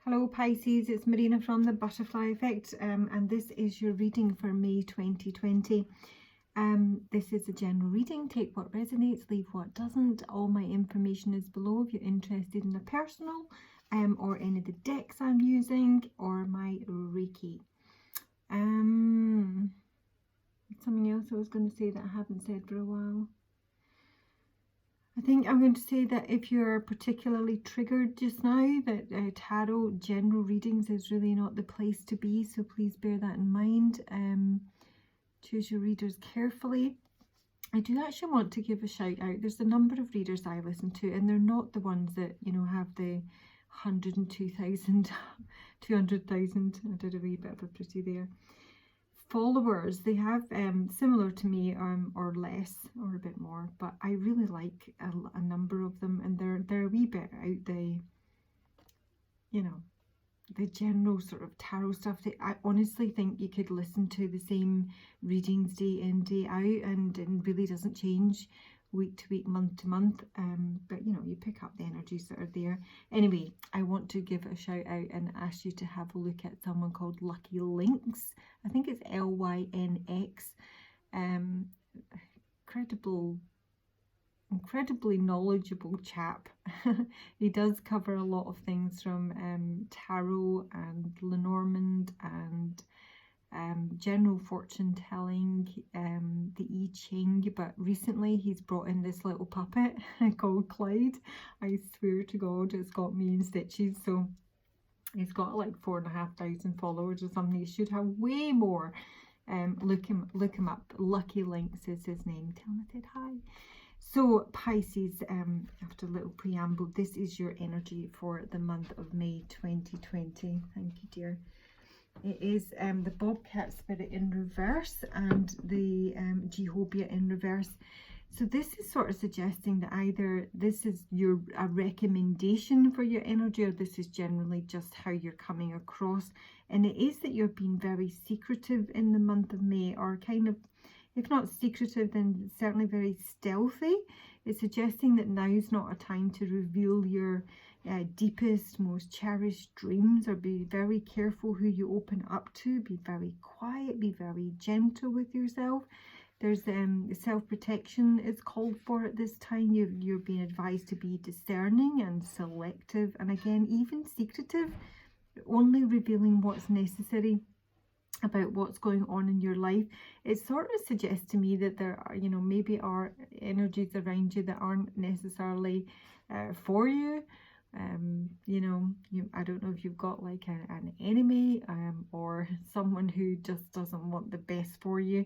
Hello Pisces, it's Marina from the Butterfly Effect, and this is your reading for May 2020. This is a general reading. Take what resonates, leave what doesn't. All my information is below if you're interested in a personal or any of the decks I'm using or my Reiki. Something else I was going to say that I haven't said for a while. I think I'm going to say that if you're particularly triggered just now, that tarot general readings is really not the place to be, so please bear that in mind. Choose your readers carefully. I do actually want to give a shout out. There's a number of readers I listen to, and they're not the ones that, you know, have the 102,000, 200,000, I did a wee bit of a pretty there, followers. They have similar to me or less or a bit more, but I really like a number of them, and they're a wee bit out the, you know, the general sort of tarot stuff. I honestly think you could listen to the same readings day in, day out, and it really doesn't change week to week, month to month, but you know, you pick up the energies that are there. Anyway, I want to give a shout out and ask you to have a look at someone called Lucky Lynx. I think it's Lynx. Incredibly knowledgeable chap. He does cover a lot of things from tarot and Lenormand and general fortune telling, the I Ching, but recently he's brought in this little puppet called Clyde. I swear to God, it's got me in stitches. So he's got like 4,500 followers or something. He should have way more. Look him up. Lucky Lynx is his name. Tell him I said hi. So Pisces, after a little preamble, this is your energy for the month of May 2020. Thank you, dear. It is the Bobcat Spirit in reverse and the Jehovah in reverse. So this is sort of suggesting that either this is a recommendation for your energy, or this is generally just how you're coming across. And it is that you're being very secretive in the month of May, or kind of, if not secretive, then certainly very stealthy. It's suggesting that now is not a time to reveal your deepest, most cherished dreams, or be very careful who you open up to. Be very quiet, be very gentle with yourself. There's self-protection is called for at this time. You're being advised to be discerning and selective, and again, even secretive, only revealing what's necessary about what's going on in your life. It sort of suggests to me that there are, you know, maybe are energies around you that aren't necessarily for you. You know, I don't know if you've got like an enemy or someone who just doesn't want the best for you,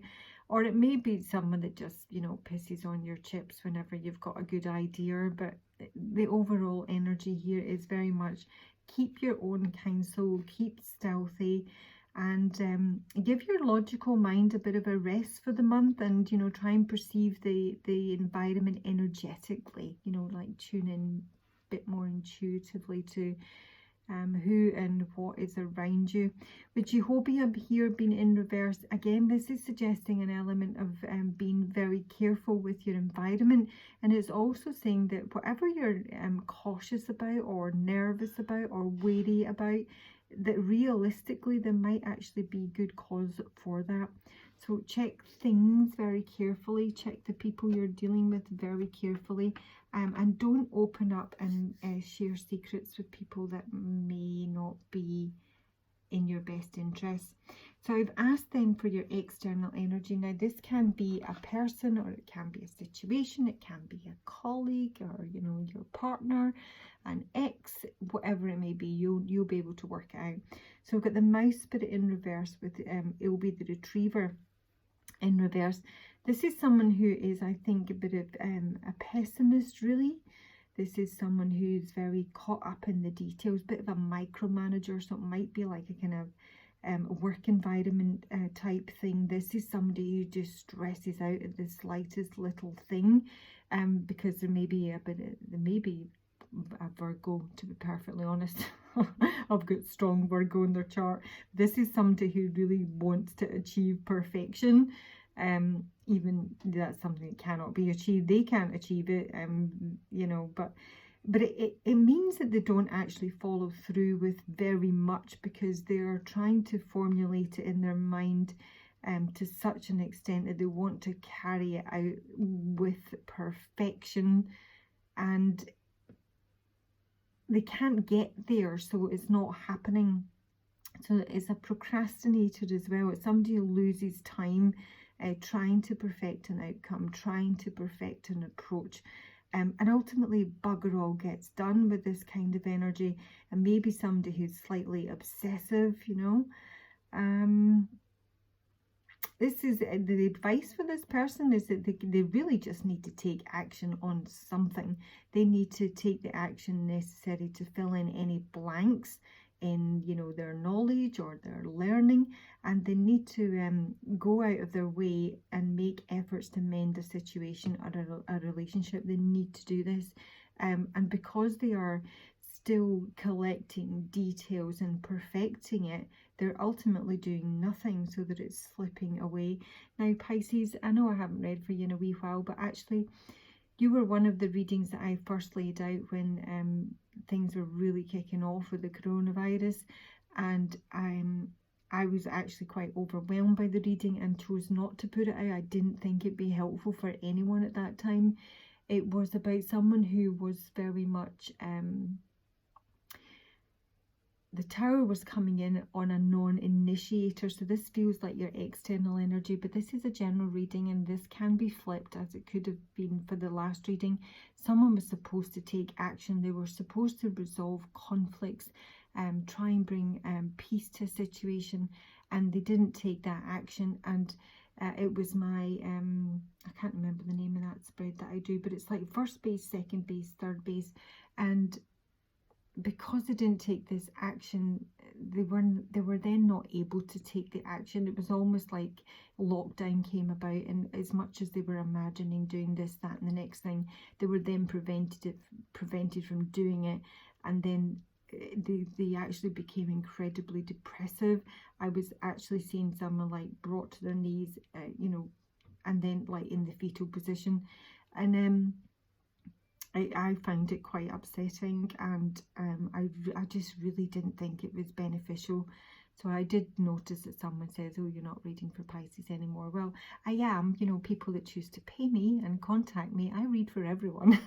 or it may be someone that just, you know, pisses on your chips whenever you've got a good idea. But the overall energy here is very much keep your own counsel, keep stealthy, and give your logical mind a bit of a rest for the month, and, you know, try and perceive the environment energetically, you know, like tune in bit more intuitively to who and what is around you. With Jehovah here being in reverse, again, this is suggesting an element of being very careful with your environment, and it's also saying that whatever you're cautious about or nervous about or wary about, that realistically there might actually be good cause for that. So check things very carefully, check the people you're dealing with very carefully, and don't open up and share secrets with people that may not be in your best interest. So I've asked then for your external energy. Now this can be a person, or it can be a situation, it can be a colleague, or, you know, your partner, an ex, whatever it may be. You'll be able to work it out. So we've got the Mouse Spirit in reverse with it will be the Retriever in reverse. This is someone who is, I think, a bit of a pessimist, really. This is someone who's very caught up in the details, bit of a micromanager, so it might be like a kind of work environment type thing. This is somebody who just stresses out at the slightest little thing, because there may be a Virgo, to be perfectly honest. I've got strong Virgo in their chart. This is somebody who really wants to achieve perfection. Even that's something that cannot be achieved. They can't achieve it, you know, but but it means that they don't actually follow through with very much, because they're trying to formulate it in their mind to such an extent that they want to carry it out with perfection, and they can't get there, so it's not happening. So it's a procrastinator as well. It's somebody who loses time trying to perfect an outcome, trying to perfect an approach. And ultimately bugger all gets done with this kind of energy. And maybe somebody who's slightly obsessive, you know. This is the advice for this person is that they really just need to take action on something. They need to take the action necessary to fill in any blanks in, you know, their knowledge or their learning, and they need to go out of their way and make efforts to mend a situation or a relationship. They need to do this, and because they are still collecting details and perfecting it, they're ultimately doing nothing, so that it's slipping away. Now, Pisces, I know I haven't read for you in a wee while, but actually you were one of the readings that I first laid out when things were really kicking off with the coronavirus, and I was actually quite overwhelmed by the reading and chose not to put it out. I didn't think it'd be helpful for anyone at that time. It was about someone who was very much the tower was coming in on a non-initiator, so this feels like your external energy, but this is a general reading, and this can be flipped, as it could have been for the last reading. Someone was supposed to take action. They were supposed to resolve conflicts, try and bring peace to a situation, and they didn't take that action. And it was my I can't remember the name of that spread that I do, but it's like first base, second base, third base, and because they didn't take this action, they were then not able to take the action. It was almost like lockdown came about, and as much as they were imagining doing this, that and the next thing, they were then prevented from doing it, and then they actually became incredibly depressive. I was actually seeing someone like brought to their knees, you know, and then like in the fetal position, and I found it quite upsetting, and I just really didn't think it was beneficial. So I did notice that someone says, oh, you're not reading for Pisces anymore. Well, I am. You know, people that choose to pay me and contact me, I read for everyone.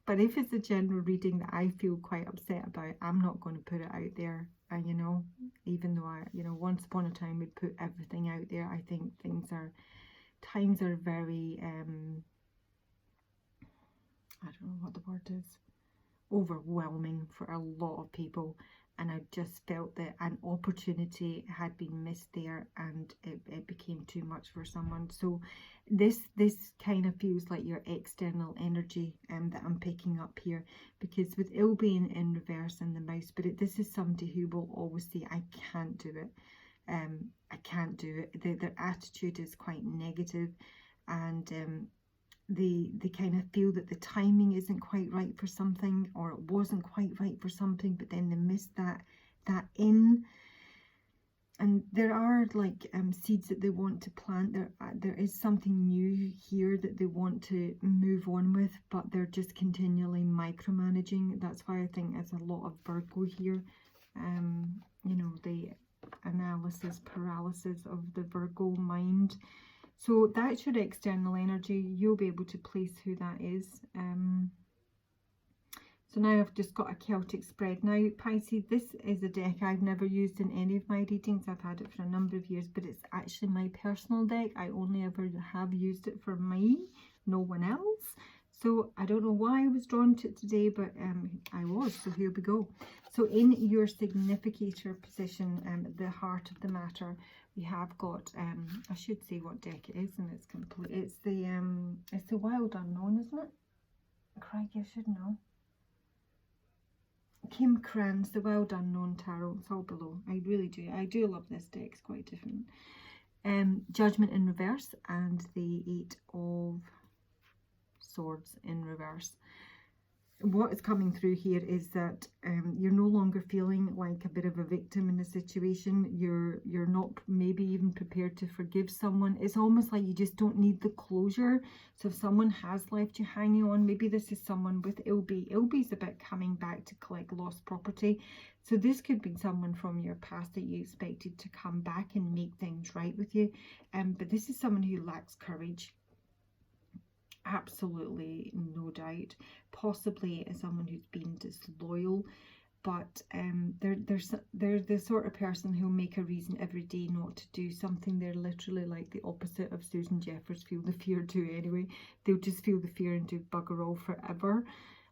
But if it's a general reading that I feel quite upset about, I'm not going to put it out there. And, you know, even though I, you know, once upon a time would put everything out there, I think times are very, I don't know what the word is, overwhelming for a lot of people, and I just felt that an opportunity had been missed there, and it became too much for someone. So this kind of feels like your external energy that I'm picking up here, because with ill being in reverse and the mouse spirit, this is somebody who will always say, I can't do it, I can't do it. Their attitude is quite negative, and they kind of feel that the timing isn't quite right for something, or it wasn't quite right for something, but then they missed that in. And there are like seeds that they want to plant. There is something new here that they want to move on with, but they're just continually micromanaging. That's why I think there's a lot of Virgo here. You know, the analysis paralysis of the Virgo mind. So that's your external energy. You'll be able to place who that is. So now I've just got a Celtic spread. Now, Pisces, this is a deck I've never used in any of my readings. I've had it for a number of years, but it's actually my personal deck. I only ever have used it for me, no one else. So I don't know why I was drawn to it today, but I was. So here we go. So in your significator position, the heart of the matter, we have got, I should say what deck it is, and it's complete. It's the Wild Unknown, isn't it? Crikey, I should know. Kim Cran's The Wild Unknown Tarot. It's all below. I really do. I do love this deck. It's quite different. Judgment in reverse, and the 8 of Swords in reverse. what is coming through here is that you're no longer feeling like a bit of a victim in the situation. You're not maybe even prepared to forgive someone. It's almost like you just don't need the closure. So if someone has left you hanging on, maybe this is someone with Ilby. Ilby is about coming back to collect lost property. So this could be someone from your past that you expected to come back and make things right with you. But this is someone who lacks courage. Absolutely, no doubt. Possibly someone who's been disloyal, but they're the sort of person who'll make a reason every day not to do something. They're literally like the opposite of Susan Jeffers, feel the fear too anyway. They'll just feel the fear and do bugger all forever.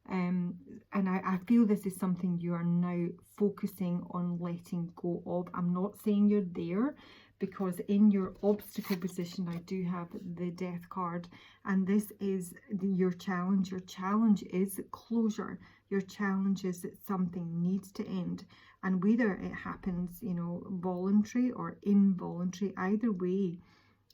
And I feel this is something you are now focusing on letting go of. I'm not saying you're there, because in your obstacle position I do have the Death card, and this is your challenge. Your challenge is closure. Your challenge is that something needs to end, and whether it happens, you know, voluntary or involuntary, either way,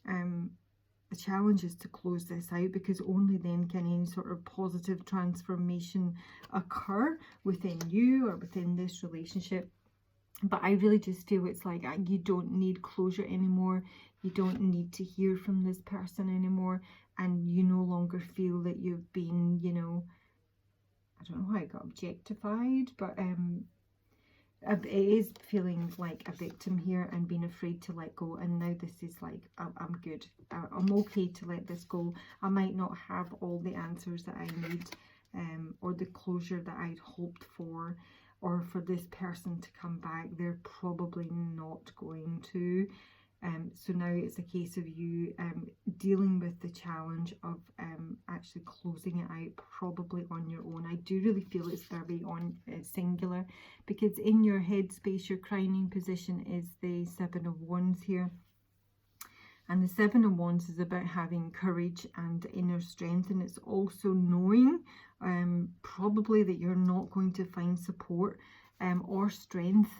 the challenge is to close this out, because only then can any sort of positive transformation occur within you or within this relationship. But I really just feel it's like you don't need closure anymore. You don't need to hear from this person anymore. And you no longer feel that you've been, you know, I don't know how I got objectified, but it is feeling like a victim here and being afraid to let go. And now this is like, I'm good. I'm okay to let this go. I might not have all the answers that I need, or the closure that I'd hoped for, or for this person to come back. They're probably not going to. So now it's a case of you dealing with the challenge of actually closing it out, probably on your own. I do really feel it's very on singular, because in your headspace, your crowning position is the Seven of Wands here. And the Seven of Wands is about having courage and inner strength, and it's also knowing probably that you're not going to find support or strength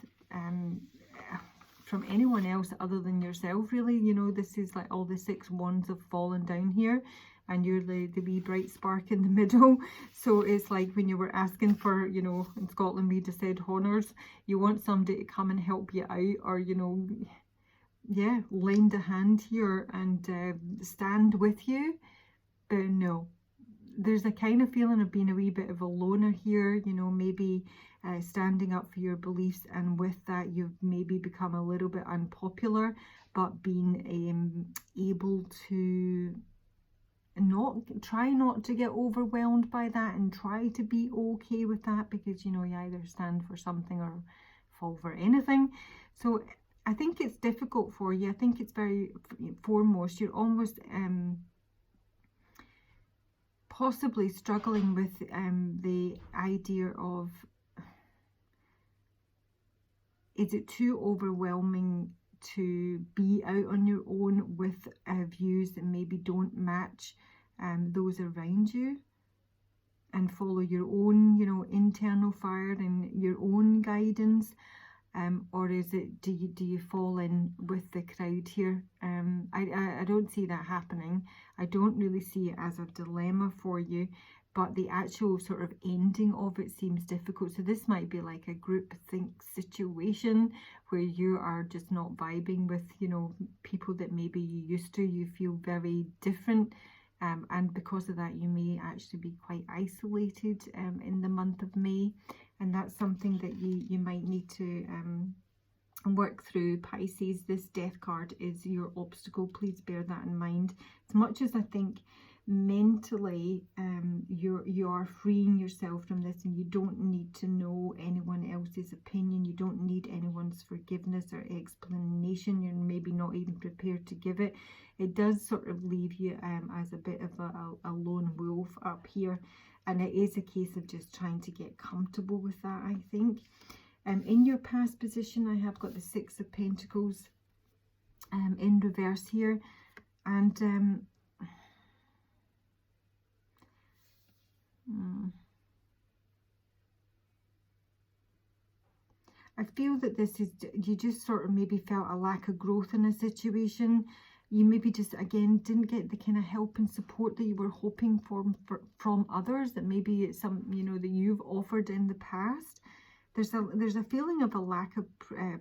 from anyone else other than yourself, really. You know, this is like all the 6 wands have fallen down here, and you're the wee bright spark in the middle. So it's like when you were asking for, you know, in Scotland we just said honors, you want somebody to come and help you out, or, you know, yeah, lend a hand here and stand with you. But no, there's a kind of feeling of being a wee bit of a loner here, you know, maybe standing up for your beliefs, and with that you've maybe become a little bit unpopular, but being able to not to get overwhelmed by that, and try to be okay with that, because, you know, you either stand for something or fall for anything. So I think it's difficult for you. I think it's very foremost, you're almost possibly struggling with the idea of, is it too overwhelming to be out on your own with views that maybe don't match those around you, and follow your own, you know, internal fire and your own guidance? Or is it, do you fall in with the crowd here? I don't see that happening. I don't really see it as a dilemma for you, but the actual sort of ending of it seems difficult. So this might be like a group think situation where you are just not vibing with, you know, people that maybe you used to. You feel very different. And because of that, you may actually be quite isolated in the month of May. And that's something that you might need to work through, Pisces. This Death card is your obstacle. Please bear that in mind. As much as I think mentally you are freeing yourself from this, and you don't need to know anyone else's opinion, you don't need anyone's forgiveness or explanation, you're maybe not even prepared to give it. It does sort of leave you as a bit of a lone wolf up here, and it is a case of just trying to get comfortable with that, I think. In your past position, I have got the Six of Pentacles in reverse here, and I feel that this is, you just sort of maybe felt a lack of growth in a situation. you maybe just, again, didn't get the kind of help and support that you were hoping for from others, that maybe it's some, you know, that you've offered in the past. There's a feeling of a lack of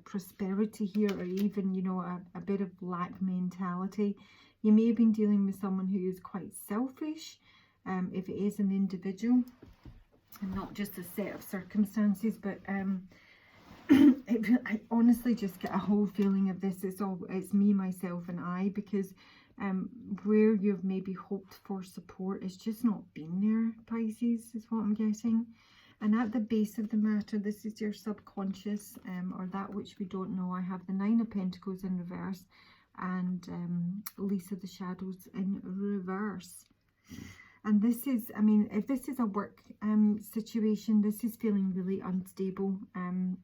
prosperity here, or even, you know, a bit of lack mentality. You may have been dealing with someone who is quite selfish, if it is an individual, and not just a set of circumstances, but I honestly just get a whole feeling of this. It's me, myself, and I, because where you've maybe hoped for support, it's just not been there, Pisces, is what I'm getting. And at the base of the matter, this is your subconscious, or that which we don't know. I have the Nine of Pentacles in reverse, and Lisa the Shadows in reverse. And this is, I mean, if this is a work situation, this is feeling really unstable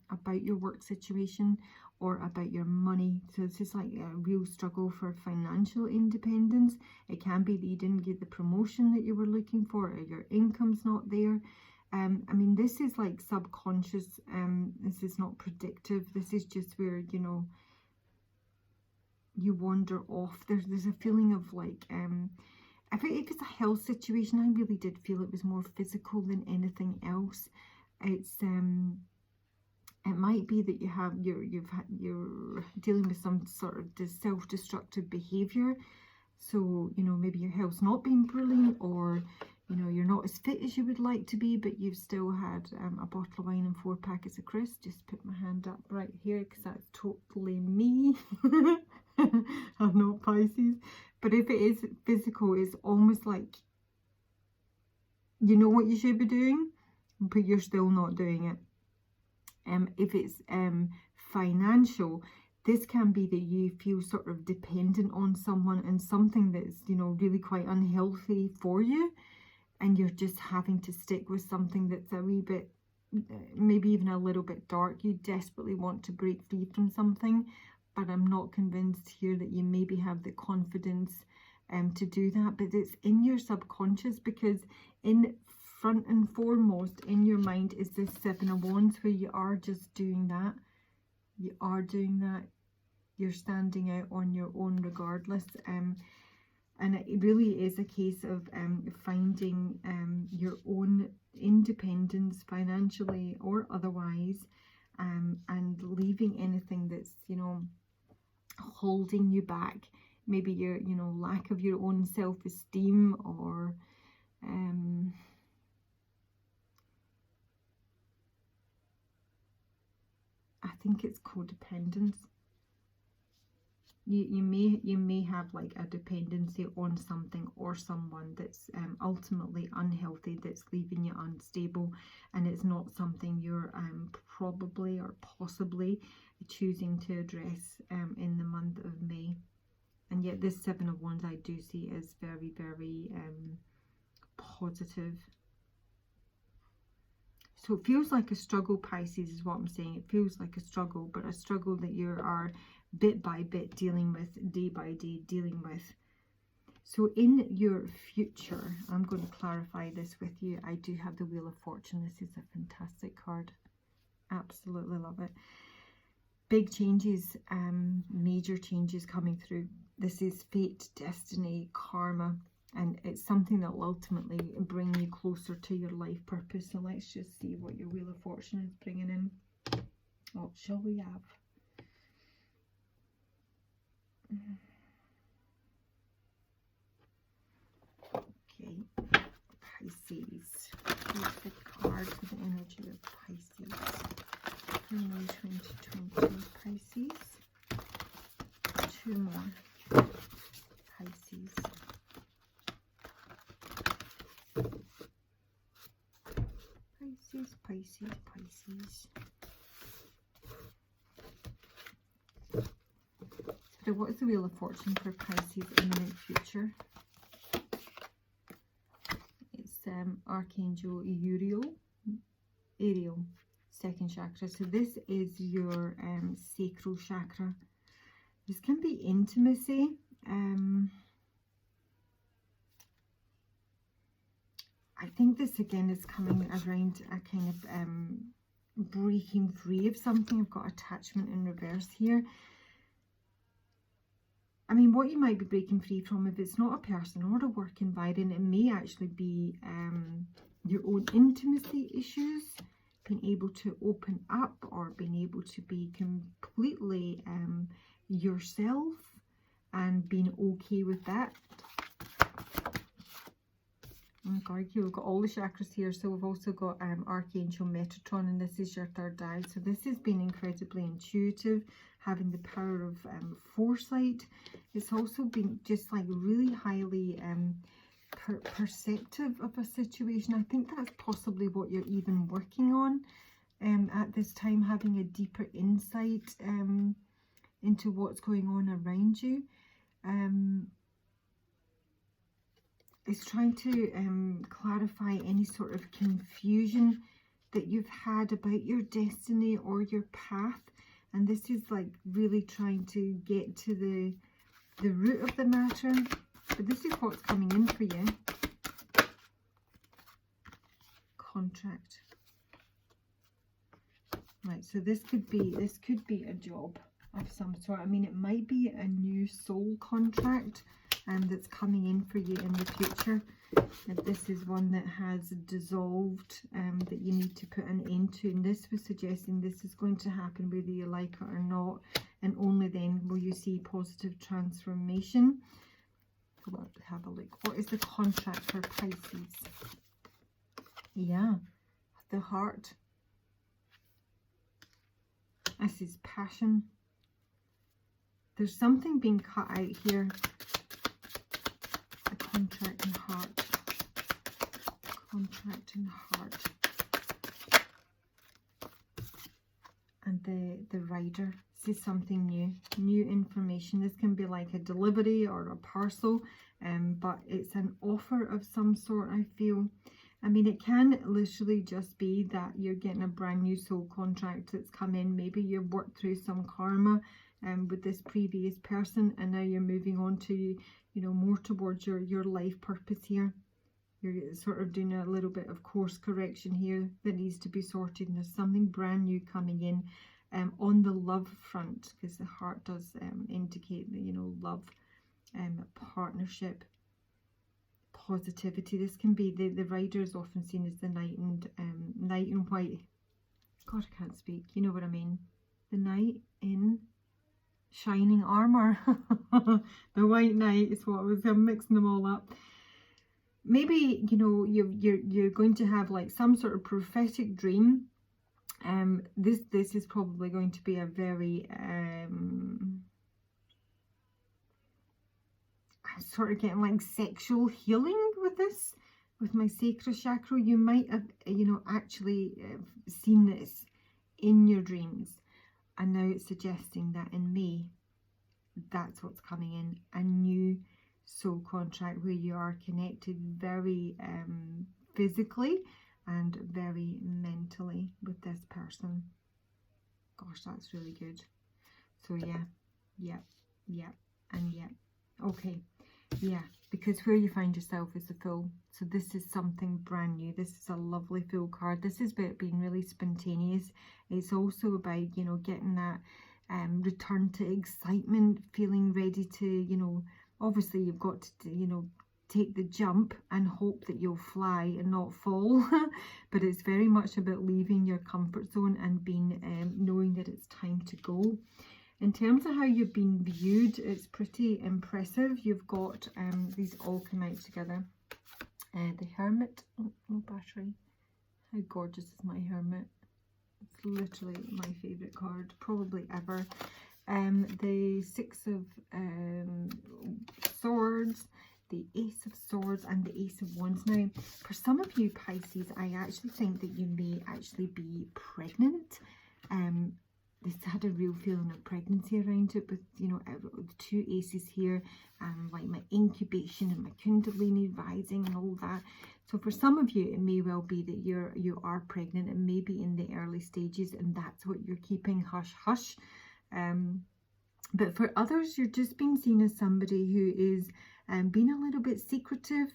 about your work situation or about your money. So this is like a real struggle for financial independence. It can be that you didn't get the promotion that you were looking for, or your income's not there. I mean, this is like subconscious. This is not predictive. This is just where, you know, you wander off. There's a feeling of like, if it's a health situation, I really did feel it was more physical than anything else. It's it might be that you're dealing with some sort of self-destructive behavior. So, you know, maybe your health's not been brilliant, or, you know, you're not as fit as you would like to be, but you've still had a bottle of wine and 4 packets of crisps. Just put my hand up right here, because that's totally me. I'm not Pisces. But if it is physical, it's almost like you know what you should be doing, but you're still not doing it. If it's financial, this can be that you feel sort of dependent on someone and something that's, you know, really quite unhealthy for you, and you're just having to stick with something that's a wee bit, maybe even a little bit dark. You desperately want to break free from something, but I'm not convinced here that you maybe have the confidence to do that. But it's in your subconscious, because in front and foremost in your mind is this 7 of Wands, where you are just doing that. You are doing that. You're standing out on your own regardless. And it really is a case of finding your own independence, financially or otherwise, and leaving anything that's, you know, holding you back. Maybe your, you know, lack of your own self-esteem, or I think it's codependence. You may have like a dependency on something or someone that's ultimately unhealthy, that's leaving you unstable, and it's not something you're probably or possibly choosing to address in the month of May. And yet this 7 of Wands I do see as very, very positive. So it feels like a struggle, Pisces, is what I'm saying. It feels like a struggle, but a struggle that you are bit by bit dealing with, day by day dealing with. So in your future, I'm going to clarify this with you. I do have the Wheel of Fortune. This is a fantastic card. Absolutely love it. Big changes, major changes coming through. This is fate, destiny, karma, and it's something that will ultimately bring you closer to your life purpose. So let's just see what your Wheel of Fortune is bringing in. What shall we have? Okay, Pisces. Here's the card for the energy of Pisces. For May 2020, Pisces. 2 more. Pisces. Pisces, Pisces, Pisces. So what is the Wheel of Fortune for Pisces imminent future? It's Archangel Ariel, second chakra. So this is your sacral chakra. This can be intimacy. I think this again is coming around a kind of breaking free of something. I've got attachment in reverse here. I mean, what you might be breaking free from, if it's not a person or a work environment, it may actually be your own intimacy issues, being able to open up, or being able to be completely yourself and being okay with that. Okay, we've got all the chakras here, so we've also got Archangel Metatron, and this is your third eye. So this has been incredibly intuitive, having the power of foresight. It's also been just like really highly perceptive of a situation. I think that's possibly what you're even working on at this time, having a deeper insight into what's going on around you. It's trying to clarify any sort of confusion that you've had about your destiny or your path. And this is like really trying to get to the root of the matter. But this is what's coming in for you. Contract. Right, so this could be a job of some sort. I mean, it might be a new soul contract that's coming in for you in the future. If this is one that has dissolved, that you need to put an end to, and this was suggesting this is going to happen whether you like it or not, and only then will you see positive transformation. Let's have a look. What is the contract for Pisces? Yeah, the heart. This is passion. There's something being cut out here. A contract and heart. Contract and heart. And the rider. This is something new information. This can be like a delivery or a parcel, but it's an offer of some sort, I feel. I mean, it can literally just be that you're getting a brand new soul contract that's come in. Maybe you've worked through some karma with this previous person, and now you're moving on to, you know, more towards your life purpose here. You're sort of doing a little bit of course correction here that needs to be sorted, and there's something brand new coming in on the love front, because the heart does indicate that, you know, love, partnership, positivity. This can be the rider is often seen as the knight in white. God, I can't speak. You know what I mean? The knight in shining armor. The white knight is what I was. I'm mixing them all up. Maybe, you know, you're going to have like some sort of prophetic dream. This is probably going to be a very I'm sort of getting like sexual healing with this, with my sacral chakra. You might have, you know, actually seen this in your dreams, and now it's suggesting that in May, that's what's coming in, a new soul contract where you are connected very physically and very mentally with this person. Gosh, that's really good. So yeah, and yeah. Okay, yeah, because where you find yourself is the Fool. So this is something brand new. This is a lovely Fool card. This is about being really spontaneous. It's also about, you know, getting that return to excitement, feeling ready to, you know, obviously you've got to, you know, take the jump and hope that you'll fly and not fall. But it's very much about leaving your comfort zone and being knowing that it's time to go. In terms of how you've been viewed, it's pretty impressive. You've got these all come out together. The Hermit. Oh, no battery. How gorgeous is my Hermit? It's literally my favourite card, probably ever. The Six of Swords, the Ace of Swords, and the Ace of Wands. Now, for some of you Pisces, I actually think that you may actually be pregnant. This had a real feeling of pregnancy around it, with, you know, the two aces here, like my incubation and my kundalini rising and all that. So for some of you, it may well be that you are pregnant, and maybe in the early stages, and that's what you're keeping hush hush. But for others, you're just being seen as somebody who is being a little bit secretive.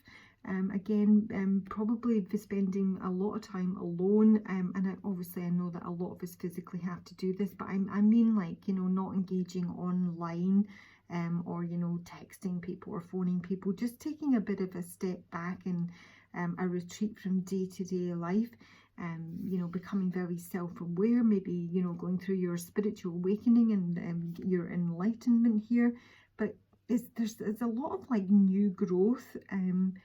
Again, probably spending a lot of time alone, and obviously I know that a lot of us physically have to do this, but I mean, like, you know, not engaging online or, you know, texting people or phoning people, just taking a bit of a step back and a retreat from day-to-day life, you know, becoming very self-aware, maybe, you know, going through your spiritual awakening and your enlightenment here. But there's a lot of like new growth, and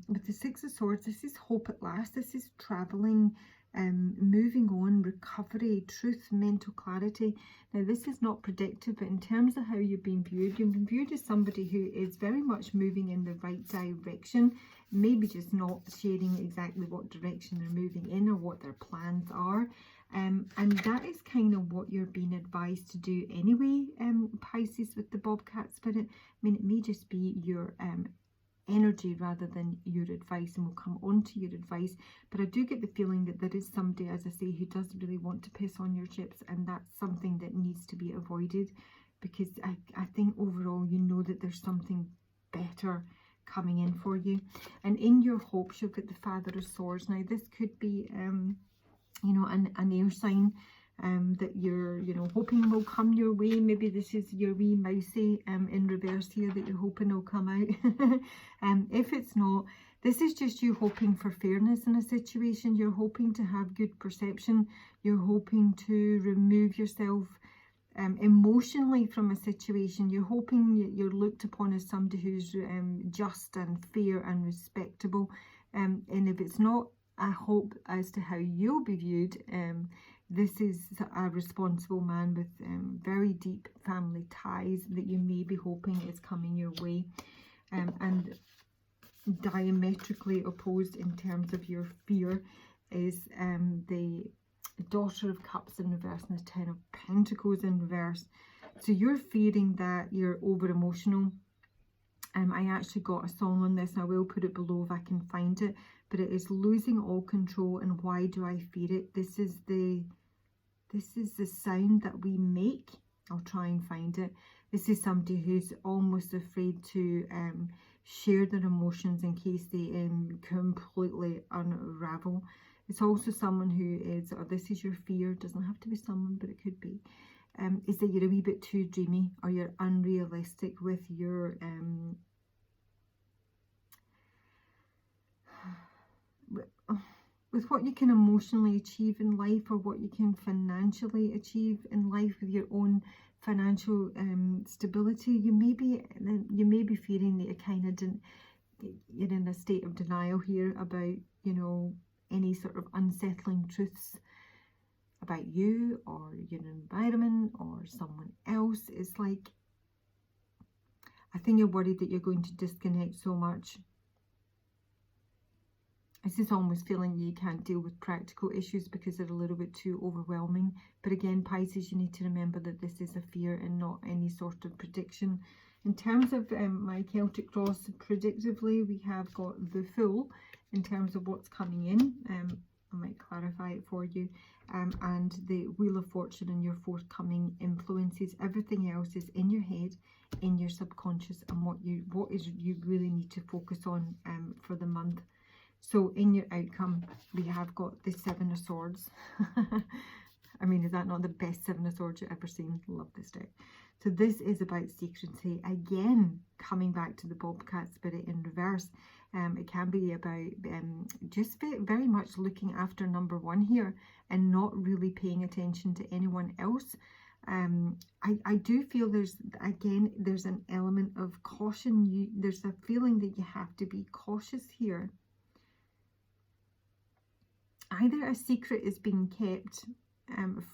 with the Six of Swords, this is hope at last. This is traveling, moving on, recovery, truth, mental clarity. Now, this is not predictive, but in terms of how you've been viewed as somebody who is very much moving in the right direction, maybe just not sharing exactly what direction they're moving in or what their plans are. And that is kind of what you're being advised to do anyway, Pisces, with the Bobcat Spirit. I mean, it may just be your energy rather than your advice, and we'll come on to your advice. But I do get the feeling that there is somebody, as I say, who does really want to piss on your chips, and that's something that needs to be avoided, because I think overall you know that there's something better coming in for you. And in your hopes, you'll get the Father of Swords. Now, this could be you know, an air sign that you're, you know, hoping will come your way. Maybe this is your wee mousey in reverse here that you're hoping will come out. If it's not, this is just you hoping for fairness in a situation. You're hoping to have good perception. You're hoping to remove yourself emotionally from a situation. You're hoping you're looked upon as somebody who's just and fair and respectable. And if it's not a hope as to how you'll be viewed, this is a responsible man with very deep family ties that you may be hoping is coming your way. And diametrically opposed in terms of your fear is the Daughter of Cups in reverse and the Ten of Pentacles in reverse. So you're fearing that you're over emotional. I actually got a song on this, and I will put it below if I can find it, but it is losing all control. And why do I fear it? This is the sound that we make. I'll try and find it. This is somebody who's almost afraid to share their emotions in case they completely unravel. It's also someone who is, or this is your fear, doesn't have to be someone, but it could be, is that you're a wee bit too dreamy, or you're unrealistic with your with what you can emotionally achieve in life, or what you can financially achieve in life with your own financial stability. You may be feeling that you kind of you're in a state of denial here about, you know, any sort of unsettling truths about you or your environment or someone else. It's like, I think you're worried that you're going to disconnect so much. This is almost feeling you can't deal with practical issues because they're a little bit too overwhelming. But again, Pisces, you need to remember that this is a fear and not any sort of prediction. In terms of my Celtic cross, predictively, we have got the Fool in terms of what's coming in. I might clarify it for you. And the Wheel of Fortune and your forthcoming influences. Everything else is in your head, in your subconscious, and what you really need to focus on for the month. So in your outcome, we have got the Seven of Swords. I mean, is that not the best Seven of Swords you've ever seen? Love this deck. So this is about secrecy. Again, coming back to the Bobcat Spirit in reverse. It can be about just very much looking after number one here and not really paying attention to anyone else. I do feel there's an element of caution. There's a feeling that you have to be cautious here. Either a secret is being kept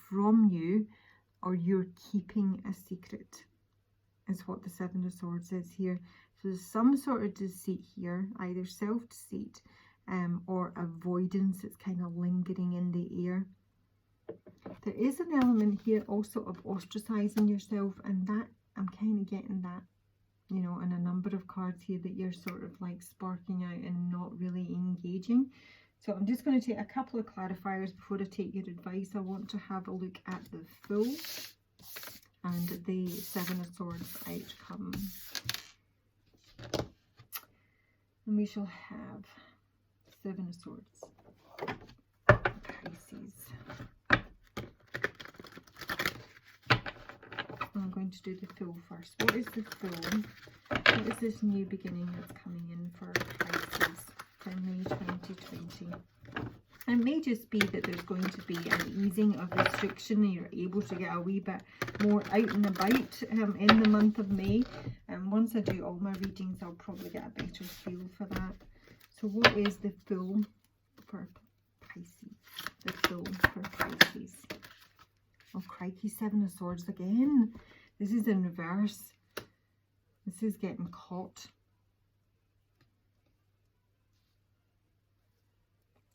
from you, or you're keeping a secret, is what the Seven of Swords is here. So there's some sort of deceit here, either self-deceit or avoidance that's kind of lingering in the air. There is an element here also of ostracizing yourself, and that I'm kind of getting that, you know, in a number of cards here, that you're sort of like sparking out and not really engaging. So I'm just going to take a couple of clarifiers before I take your advice. I want to have a look at the Fool and the Seven of Swords outcome. And we shall have Seven of Swords, Pisces. I'm going to do the full first. What is the full? What is this new beginning that's coming in for Pisces for May 2020? It may just be that there's going to be an easing of restriction and you're able to get a wee bit more out and about in the month of May. And once I do all my readings, I'll probably get a better feel for that. So what is the full for Pisces? The full for Pisces. Oh crikey, Seven of Swords again. This is in reverse. This is getting caught.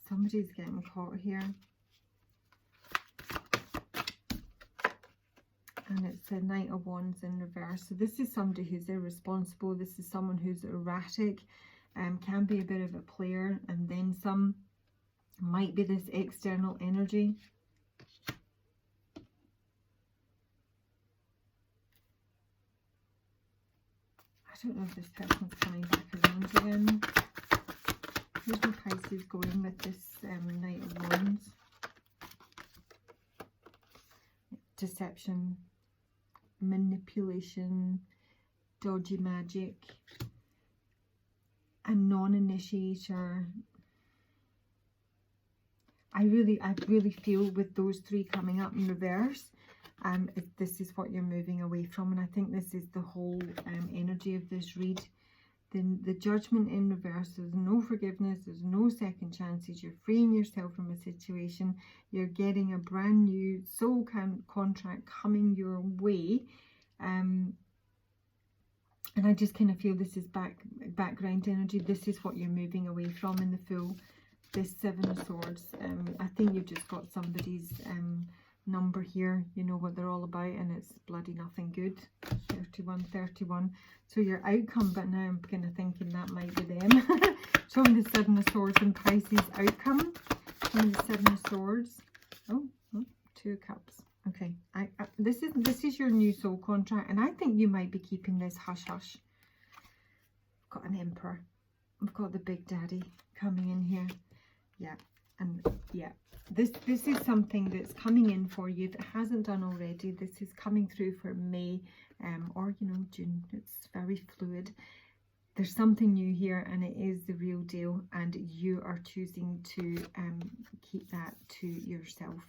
Somebody's getting caught here. And it's the Knight of Wands in reverse. So this is somebody who's irresponsible. This is someone who's erratic, can be a bit of a player. And then some might be this external energy. I don't know if this person's coming back around again. Here's my Pisces going with this Knight of Wands. Deception, manipulation, dodgy magic, a non-initiator. I really feel with those three coming up in reverse, this is what you're moving away from, and I think this is the whole energy of this read. Then the Judgment in reverse, there's no forgiveness, there's no second chances, you're freeing yourself from a situation, you're getting a brand new soul contract coming your way, and I just kind of feel this is background energy. This is what you're moving away from in the full, this Seven of Swords. I think you've just got somebody's number here, you know what they're all about, and it's bloody nothing good. 31. So your outcome, but now I'm kind of thinking that might be them. Show me the Seven of Swords and Pisces outcome. Show me the Seven of Swords. Oh, Two of Cups. Okay, this is your new soul contract, and I think you might be keeping this hush hush. I've got an Emperor. I've got the Big Daddy coming in here. Yeah, and yeah. This is something that's coming in for you. If it hasn't done already, this is coming through for May or, you know, June. It's very fluid. There's something new here, and it is the real deal, and you are choosing to keep that to yourself.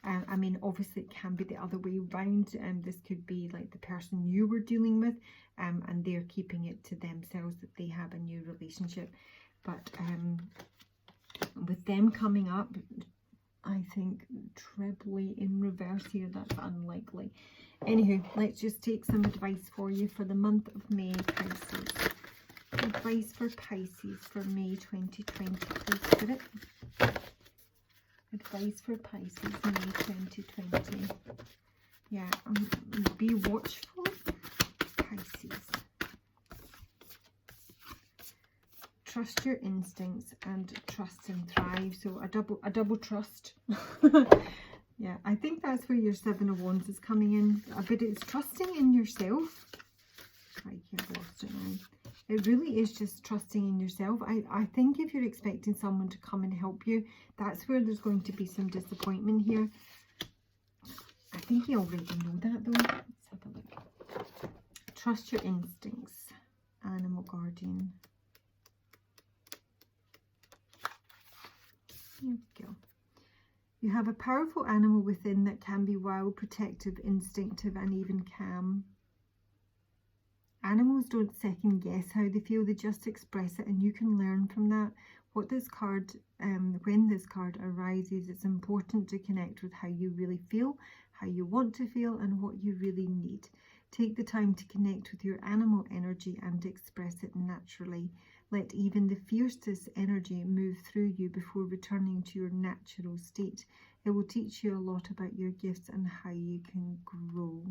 I mean, obviously it can be the other way around, and this could be like the person you were dealing with, and they're keeping it to themselves, that they have a new relationship. But with them coming up, I think trebly in reverse here, that's unlikely. Anywho, let's just take some advice for you for the month of May, Pisces. Advice for Pisces for May 2020, please, Spirit. Advice for Pisces, May 2020. Yeah, be watchful, Pisces. Trust your instincts and trust and thrive. So a double trust. Yeah, I think that's where your Seven of Wands is coming in. A bit, it's trusting in yourself. I've lost it now. It really is just trusting in yourself. I think if you're expecting someone to come and help you, that's where there's going to be some disappointment here. I think you already know that though. Let's have a look. Trust your instincts, Animal Guardian. Here we go. You have a powerful animal within that can be wild, protective, instinctive, and even calm. Animals don't second guess how they feel, they just express it, and you can learn from that. What this card, when this card arises, it's important to connect with how you really feel, how you want to feel, and what you really need. Take the time to connect with your animal energy and express it naturally. Let even the fiercest energy move through you before returning to your natural state. It will teach you a lot about your gifts and how you can grow.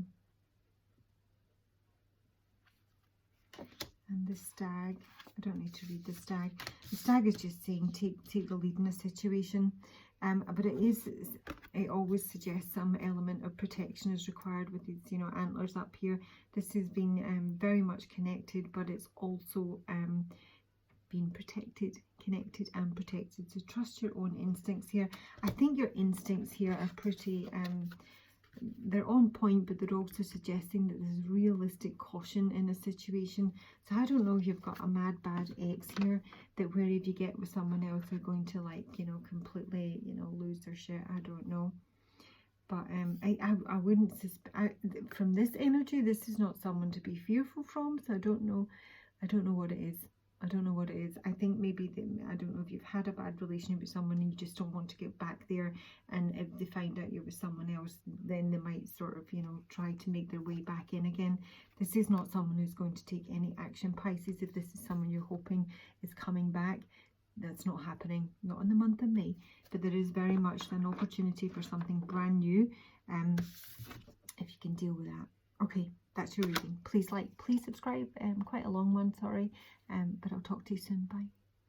And the Stag, I don't need to read the Stag. The Stag is just saying take the lead in a situation. But it always suggests some element of protection is required with these, you know, antlers up here. This has been very much connected, but it's also being protected, connected and protected. So trust your own instincts here. I think your instincts here are pretty they're on point, but they're also suggesting that there's realistic caution in a situation. So I don't know if you've got a mad bad ex here, that wherever you get with someone else, they're going to, like, you know, completely, you know, lose their shit. I don't know. But I wouldn't from this energy, this is not someone to be fearful from. So I don't know what it is. I don't know what it is. I think maybe I don't know if you've had a bad relationship with someone and you just don't want to get back there, and if they find out you're with someone else, then they might sort of, you know, try to make their way back in again. This is not someone who's going to take any action, Pisces. If this is someone you're hoping is coming back, that's not happening, not in the month of May, but there is very much an opportunity for something brand new, if you can deal with that. Okay, that's your reading. Please like, please subscribe. Quite a long one, sorry, but I'll talk to you soon. Bye.